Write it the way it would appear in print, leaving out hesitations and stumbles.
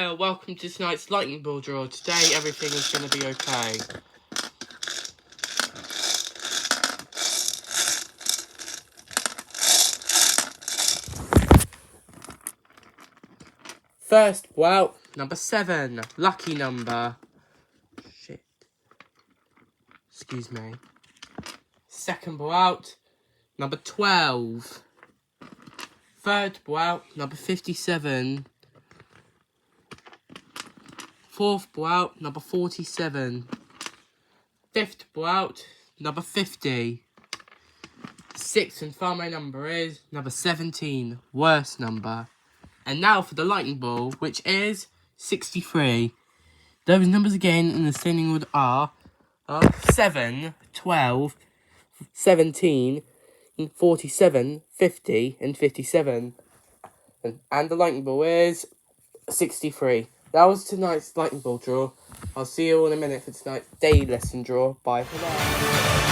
Hiya, welcome to tonight's lightning ball draw. Today everything is going to be okay. First, well, number 7, lucky number. Shit. Excuse me. Second ball out, number 12. Third ball out, number 57. Fourth ball out, number 47. Fifth ball out, number 50. Sixth and final number is number 17, worst number. And now for the lightning ball, which is 63. Those numbers again in the descending order are 7, 12, 17, 47, 50, and 57. And the lightning ball is 63. That was tonight's lightning ball draw. I'll see you all in a minute for tonight's day lesson draw. Bye for now.